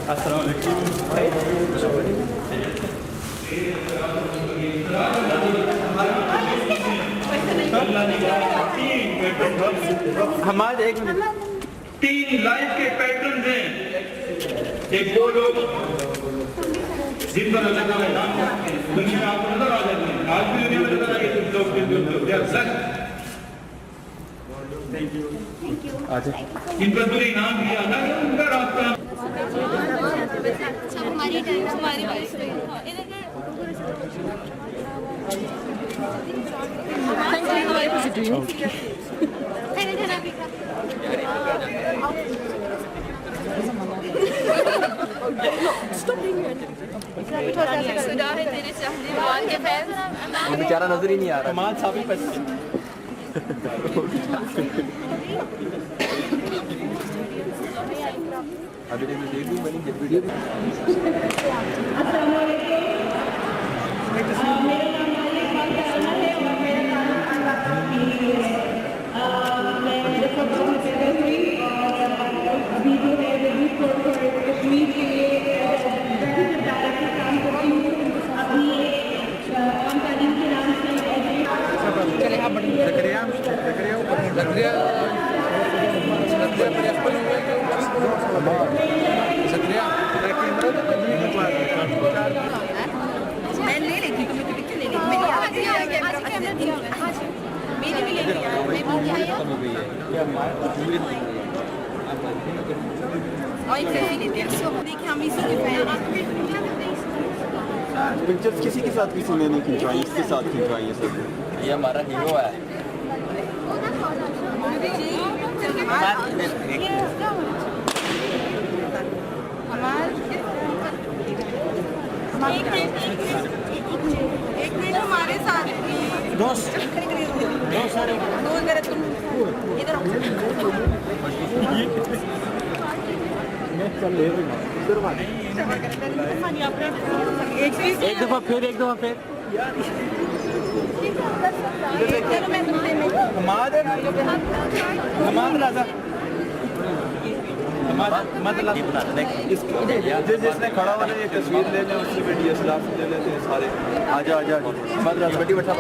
अस्सलाम वालेकुम। हमारे एक मिनट, 3 लाइफ के पैटर्न हैं। एक वो लोग जिन पर अल्लाह का नाम दुनिया में आपको नजर आ जाते हैं, आज भी दुनिया में नजर आएंगे कुछ लोग जिन पर बुरे इनाम दिया था उनका रास्ता हमारी वो बेचारा नजर ही नहीं आ रहा। कमाल साहब ही बच अभी देख दूं मैंने वीडियो मैं ले लेती हूँ, मैं पिक्चर ले लेती हूँ। मेरी भी ले लिया, और एक सेल्फी लेते हैं। देखिए हम इसी के फैन हैं। पिक्चर्स किसी के साथ किसी ने नहीं खिंचवाई, इसके साथ खिंचवाई है सब। ये हमारा हीरो है। एक मिनट हमारे साथ दोस्त तुम इधर एक दफा फिर जिसने खड़ा होने ये तस्वीर ले लें उसकी वीडियो ले लेते हैं सारे। आजा बड़ी बैठा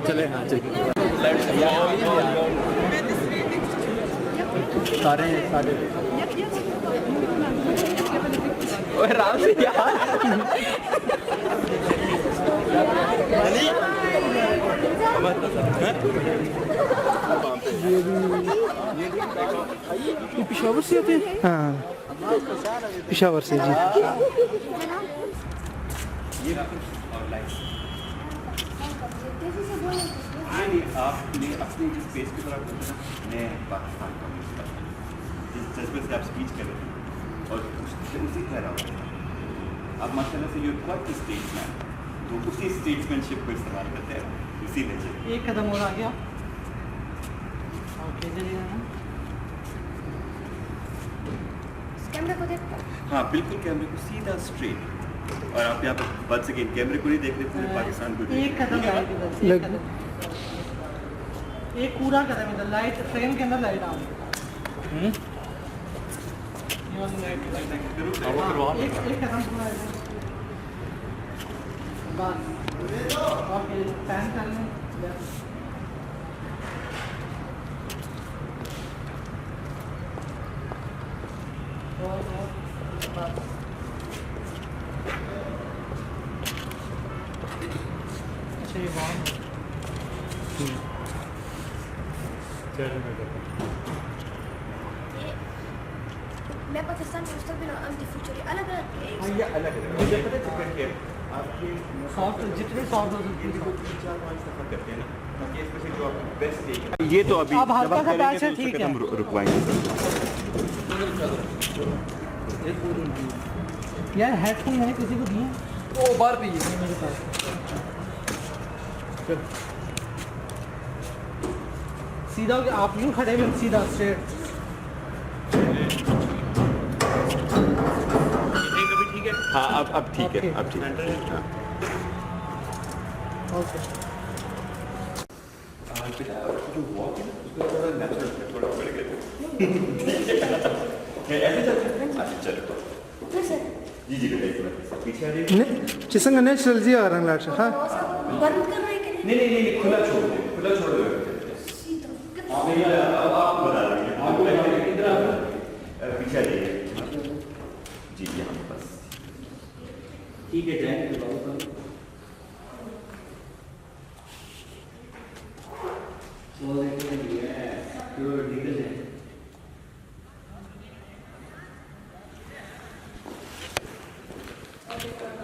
चले। हाँ चलिए सारे राम से यार ये पेशावर से होते हैं। हाँ पेशावर से जी। आपने अपने स्पेस की तरफ मैं पाकिस्तान का जिस जज्बे से आप स्पीच कर रहे थे और उसी तरह अब माशाल्लाह से यूर क्वाइट स्टेट्समैन, तो उसी स्टेट्समैनशिप को इस्तेमाल करते हैं उसी लहजे। एक कदम और आ गया। कैमरे को देखो। हाँ बिल्कुल, कैमरे को सीधा स्ट्रेट। और आप यहाँ पर बच सके कैमरे को नहीं देख रहे, पूरे पाकिस्तान को एक कदम एक पूरा कदम इधर लाइट फ्रेम के अंदर लाइट आओ। एक कदम पूरा इधर बस। ओके पैन कर लें। अच्छा ये बात मैं पाकिस्तान में मुस्तकबिल और अंत फ्यूचर अलग अलग ये अलग है। मुझे पता है चिकन के आपके सॉफ्ट जितने सॉफ्ट हो सकते हैं 4-5 दफा करते हैं ना, ताकि स्पेशली जो आपका बेस्ट है ये तो अभी अब हल्का सा बैच है, ठीक है। हम रुकवाएंगे यार हेडफोन मैंने किसी को दिए वो बाहर भी मेरे पास। सीधा आप यूँ खड़े हुए सीधा स्ट्रेट। हाँ अब ठीक है, अब ठीक है। हाँ। ओके जो वॉक है उसको थोड़ा नेचुरल थोड़ा बढ़ गया ऐसे चलते हैं अच्छा चलो Yes, sir. जी जी बेटा एक मिनट पीछे आ जाइए चिसंग नेचुरल जी आ रहा है हाँ बंद कर रहे हैं कि नहीं? नहीं खुला छोड़ दो सीधा। अब आप बता दीजिए आपको इधर पीछे आ जाइए जी यहाँ बस ठीक है जय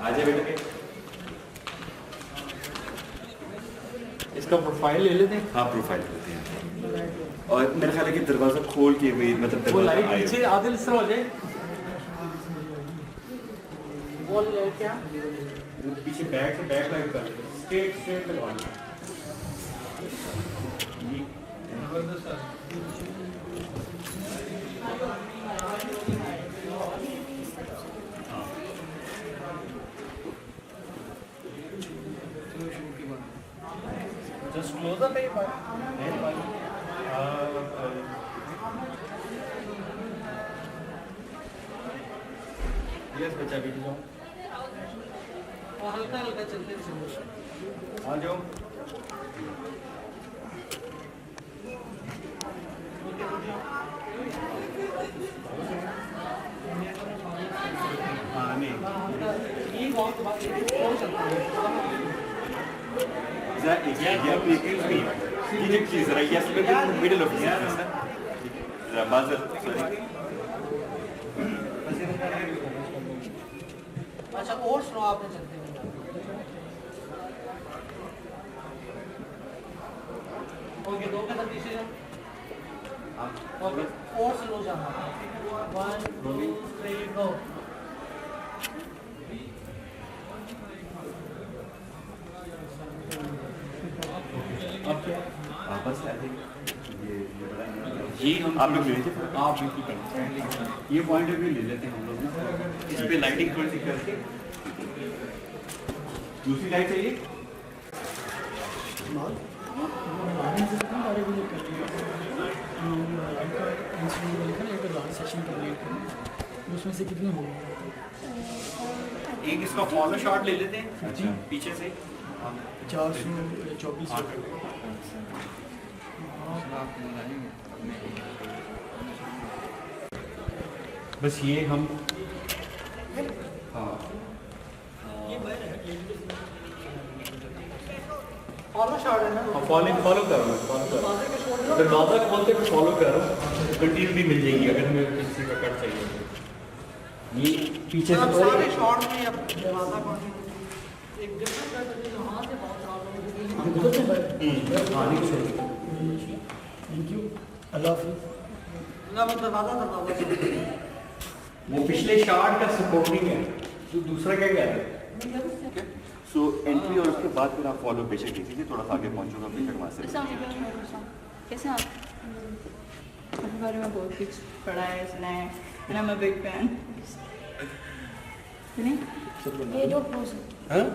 आजा बेटा इसका प्रोफाइल ले लेते हैं। हाँ प्रोफाइल करते हैं और मेरा ख्याल है कि दरवाजा खोल के भी मतलब वो दरवाजा लाइट आए। पीछे आदिल इस तरह हो जाए। वॉल क्या पीछे बैक से बैक लाइट कर स्ट्रेट लगवाना। जस्ट क्लोज अप यस बच्चा बैठ जाओ। हल्का हल्का चलते चलो आ जाओ। हाँ नहीं ये बहुत बात चलता है मिडिल ऑफ बाजर अच्छा और स्लो आपने चलते हैं ओके दो कदम पीछे जाओ ओके और स्लो जाना 1 2 3 गो बस ये हम आप लोग ले लीजिए आप बिल्कुल करें। ये पॉइंट ऑफ व्यू ले लेते हैं हम लोग ना। इस पे लाइटिंग थोड़ी सी करके दूसरी लाइट चाहिए। उसमें से कितने हो एक इसका फॉलो शॉट ले लेते हैं। अच्छा। पीछे से 424 बस ये हम फॉलो शॉट है ना फॉलो कर रहा हूँ दरवाजा खोलते हुए फॉलो कर रहा हूँ। कंटिन्यू भी मिल जाएगी अगर हमें किसी का कट चाहिए तो। ये पीछे से आप सारे शॉट में अब दरवाजा कौन एक डिफरेंट कर देते हैं वहां से बहुत हाँ नहीं छोड़ थैंक यू अल्लाह हाफिज़ ना मतलब दरवाजा वो पिछले शॉट का सपोर्टिंग है तो दूसरा क्या कह रहा है। सो एंट्री और उसके बाद फिर आप फॉलो बेशक कीजिए थोड़ा सा आगे पहुंचूंगा बेशक वहाँ से कैसे आप अपने बारे में बहुत कुछ पढ़ा है सुना है and I'm a big fan नहीं ये जो क्लोज है। हाँ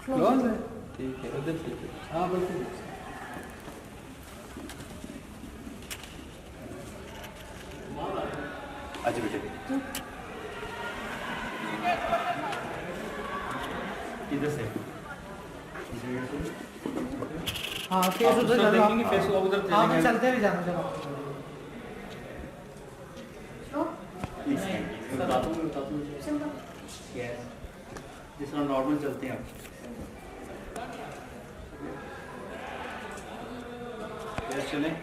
क्लोज है ठीक है उधर से हाँ बिल्कुल। अच्छा बेटे इधर से हाँ फेस उधर चलो फेस उधर हाँ मैं चलते भी जाना चलो सिंपल। जिस तरह नॉर्मल चलते हैं यस चलें।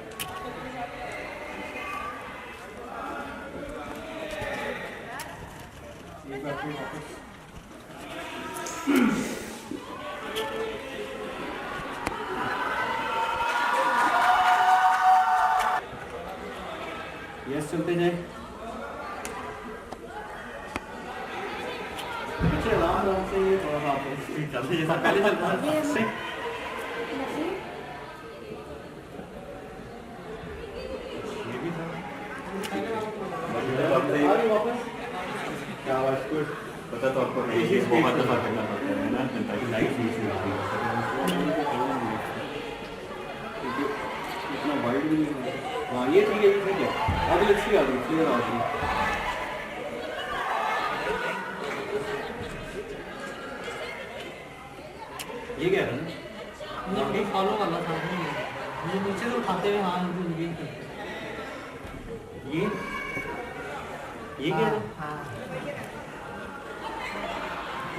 यस चलते जाए। पीछे आराम से ये थोड़ा सा चलते जैसा पहले चलता था। ये भी था। क्या आवाज कुछ पता तो आपको है ये बहुत दफा करना पड़ता है ना जनता की लाइफ इतना वाइड भी नहीं है। हाँ ये ठीक है ये ठीक है। आगे अच्छी आ गई क्लियर आ गई। ये क्या है ये फॉलो वाला था ये नीचे से उठाते हुए हाँ ये क्या है हाँ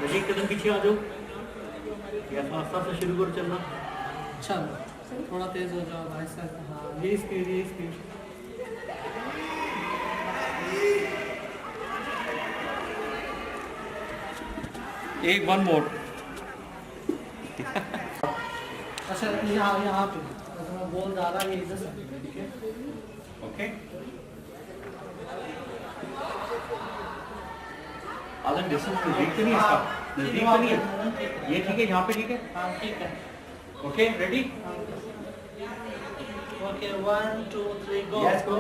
एक कदम पीछे आ जाओ या आस्ता आस्ता शुरू करो चलना चलो थोड़ा तेज हो जाओ भाई साहब हाँ ये स्पीड एक वन मोर अच्छा यहाँ पे अगर मैं बोल जा रहा ये इधर से ठीक है ओके आदम डिस्टेंस नजदीक तो नहीं है इसका नजदीक तो नहीं है ये ठीक है यहाँ पे ठीक है हाँ ठीक है okay ready okay 1 2 3 go yes go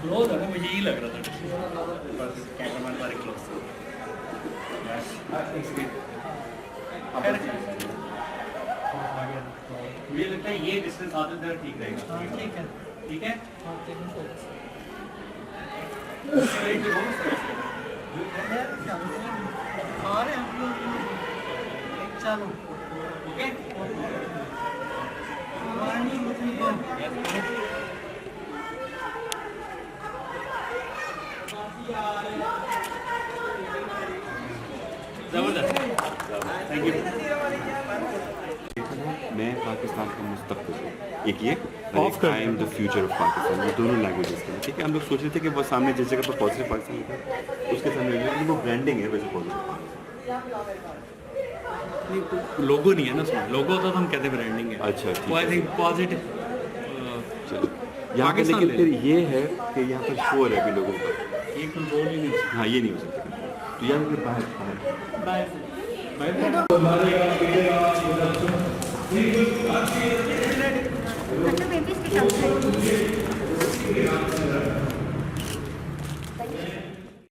close है मुझे यही लग रहा था बस कैमरामैन सारे क्लोज मुझे लगता है ये डिस्टेंस आते थे ठीक रहेगा हाँ ठीक है ठीक है हाँ ठीक है अरे चलो ओके जबरदस्त थैंक यू मैं पाकिस्तान का मुस्तकबिल हूँ एक ये Off कर I am the future of Pakistan ये दोनों लैंग्वेजेस के ठीक है हम लोग सोच रहे थे कि वो सामने जिस जगह पर पॉजिटिव पाकिस्तान लिखा है उसके सामने लेकिन वो ब्रांडिंग है वैसे पॉजिटिव लोगो नहीं है ना उसमें लोगो तो हम कहते ब्रांडिंग है अच्छा, ठीक वो आई है। थिंक पॉजिटिव चलो यहाँ पे पाकिस्तान लेकिन ले फिर ये है कि यहाँ पर शोर है अभी लोगों का ये कंट्रोल ही नहीं हो हाँ ये नहीं हो सकता तो यहाँ पे बाहर बाहर मतलब बेबीज के साथ